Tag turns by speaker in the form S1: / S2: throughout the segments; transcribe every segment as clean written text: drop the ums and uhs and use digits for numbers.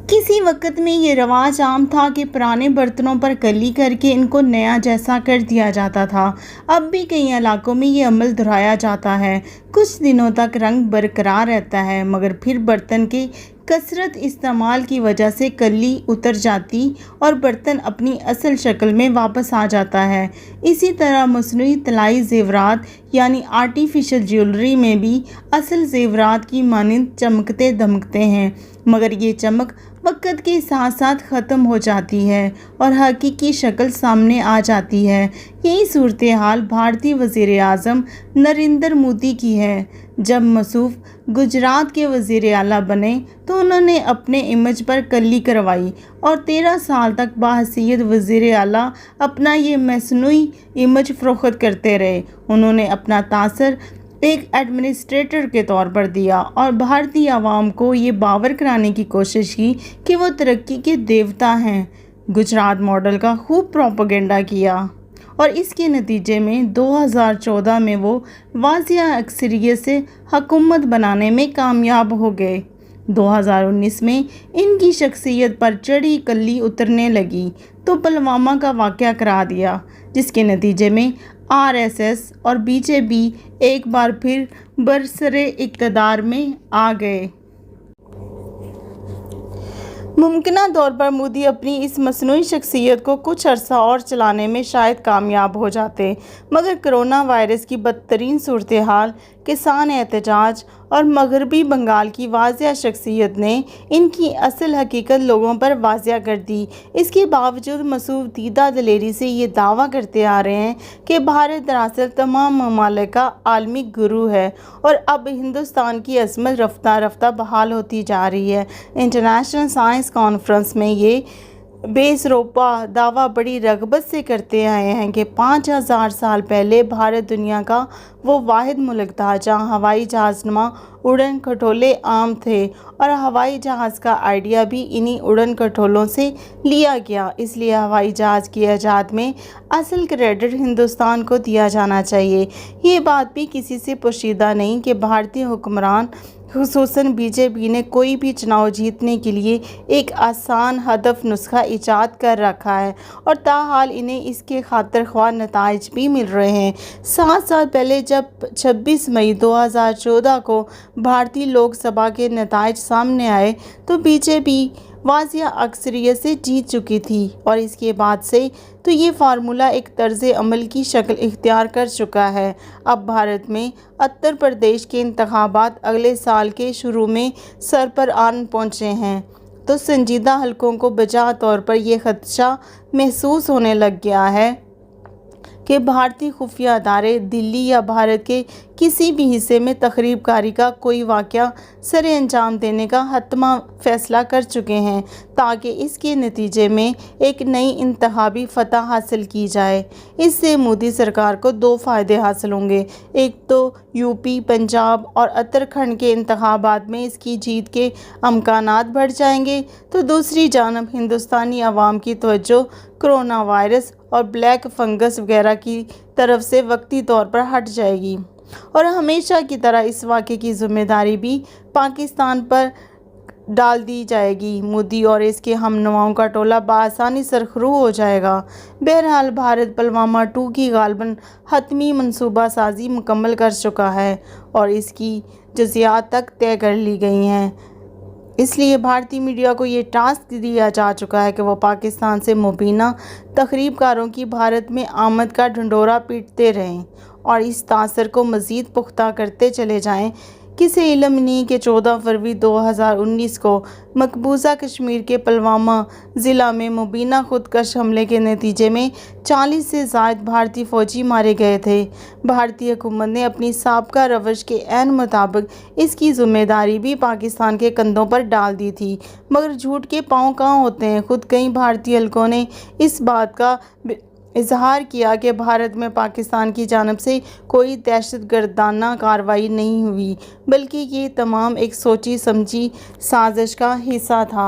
S1: کسی وقت میں یہ رواج عام تھا کہ پرانے برتنوں پر کلی کر کے ان کو نیا جیسا کر دیا جاتا تھا۔ اب بھی کئی علاقوں میں یہ عمل دہرایا جاتا ہے۔ کچھ دنوں تک رنگ برقرار رہتا ہے، مگر پھر برتن کے کثرت استعمال کی وجہ سے کلی اتر جاتی اور برتن اپنی اصل شکل میں واپس آ جاتا ہے۔ اسی طرح مصنوعی طلائی زیورات یعنی آرٹیفیشل جیولری میں بھی اصل زیورات کی مانند چمکتے دمکتے ہیں، مگر یہ چمک وقت کے ساتھ ساتھ ختم ہو جاتی ہے اور حقیقی شکل سامنے آ جاتی ہے۔ یہی صورتحال بھارتی وزیر اعظم نریندر مودی کی ہے۔ جب مصوف گجرات کے وزیر اعلیٰ بنے تو انہوں نے اپنے امیج پر کلی کروائی اور 13 سال تک بحیثیت وزیر اعلیٰ اپنا یہ مصنوعی امیج فروخت کرتے رہے۔ انہوں نے اپنا تاثر ایک ایڈمنسٹریٹر کے طور پر دیا اور بھارتی عوام کو یہ باور کرانے کی کوشش کی کہ وہ ترقی کے دیوتا ہیں۔ گجرات ماڈل کا خوب پروپیگنڈا کیا اور اس کے نتیجے میں 2014 میں وہ واضح اکثریت سے حکومت بنانے میں کامیاب ہو گئے۔ 2019 میں ان کی شخصیت پر چڑھی کلی اترنے لگی تو پلوامہ کا واقعہ کرا دیا، جس کے نتیجے میں RSS اور BJP ایک بار پھر برسرِ اقتدار میں آ گئے۔ ممکنہ طور پر مودی اپنی اس مصنوعی شخصیت کو کچھ عرصہ اور چلانے میں شاید کامیاب ہو جاتے، مگر کرونا وائرس کی بدترین صورتحال، کسان احتجاج اور مغربی بنگال کی واضح شخصیت نے ان کی اصل حقیقت لوگوں پر واضح کر دی۔ اس کے باوجود مصوف دیدہ دلیری سے یہ دعویٰ کرتے آ رہے ہیں کہ بھارت دراصل تمام ممالک کا عالمی گرو ہے اور اب ہندوستان کی عظمت رفتہ رفتہ بحال ہوتی جا رہی ہے۔ انٹرنیشنل سائنس کانفرنس میں یہ بے سروپا دعویٰ بڑی رغبت سے کرتے آئے ہیں کہ 5000 سال پہلے بھارت دنیا کا وہ واحد ملک تھا جہاں ہوائی جہاز نما اڑن کھٹولے عام تھے، اور ہوائی جہاز کا آئیڈیا بھی انہی اڑن کھٹولوں سے لیا گیا۔ اس لیے ہوائی جہاز کی ایجاد میں اصل کریڈٹ ہندوستان کو دیا جانا چاہیے۔ یہ بات بھی کسی سے پوشیدہ نہیں کہ بھارتی حکمران خصوصاً BJP نے کوئی بھی چناؤ جیتنے کے لیے ایک آسان ہدف نسخہ ایجاد کر رکھا ہے اور تاحال انہیں اس کے خاطر خواہ نتائج بھی مل رہے ہیں۔ 7 سال پہلے جب 26 مئی 2014 کو بھارتی لوک سبھا کے نتائج سامنے آئے تو BJP واضح اکثریت سے جیت چکی تھی، اور اس کے بعد سے تو یہ فارمولہ ایک طرز عمل کی شکل اختیار کر چکا ہے۔ اب بھارت میں اتر پردیش کے انتخابات اگلے سال کے شروع میں سر پر آن پہنچے ہیں تو سنجیدہ حلقوں کو بجا طور پر یہ خدشہ محسوس ہونے لگ گیا ہے کہ بھارتی خفیہ ادارے دلی یا بھارت کے کسی بھی حصے میں تخریب کاری کا کوئی واقعہ سر انجام دینے کا حتمی فیصلہ کر چکے ہیں تاکہ اس کے نتیجے میں ایک نئی انتخابی فتح حاصل کی جائے۔ اس سے مودی سرکار کو 2 فائدے حاصل ہوں گے۔ ایک تو UP، پنجاب اور اتراکھنڈ کے انتخابات میں اس کی جیت کے امکانات بڑھ جائیں گے، تو دوسری جانب ہندوستانی عوام کی توجہ کرونا وائرس اور بلیک فنگس وغیرہ کی طرف سے وقتی طور پر ہٹ جائے گی، اور ہمیشہ کی طرح اس واقعے کی ذمہ داری بھی پاکستان پر ڈال دی جائے گی۔ مودی اور اس کے ہم نواؤں کا ٹولہ بآسانی سرخرو ہو جائے گا۔ بہرحال بھارت پلوامہ 2 کی غالباً حتمی منصوبہ سازی مکمل کر چکا ہے اور اس کی جزئیات تک طے کر لی گئی ہیں۔ اس لیے بھارتی میڈیا کو یہ ٹاسک دیا جا چکا ہے کہ وہ پاکستان سے مبینہ تخریب کاروں کی بھارت میں آمد کا ڈھنڈورا پیٹتے رہیں اور اس تاثر کو مزید پختہ کرتے چلے جائیں۔ کسی علم نہیں کہ 14 فروری 2019 کو مقبوضہ کشمیر کے پلوامہ ضلع میں مبینہ خودکش حملے کے نتیجے میں 40 سے زائد بھارتی فوجی مارے گئے تھے۔ بھارتی حکومت نے اپنی سابقہ روش کے عین مطابق اس کی ذمہ داری بھی پاکستان کے کندھوں پر ڈال دی تھی، مگر جھوٹ کے پاؤں کہاں ہوتے ہیں۔ خود کئی بھارتی حلقوں نے اس بات کا اظہار کیا کہ بھارت میں پاکستان کی جانب سے کوئی دہشت گردانہ کارروائی نہیں ہوئی، بلکہ یہ تمام ایک سوچی سمجھی سازش کا حصہ تھا۔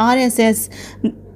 S1: RSS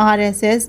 S1: RSS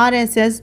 S1: RSS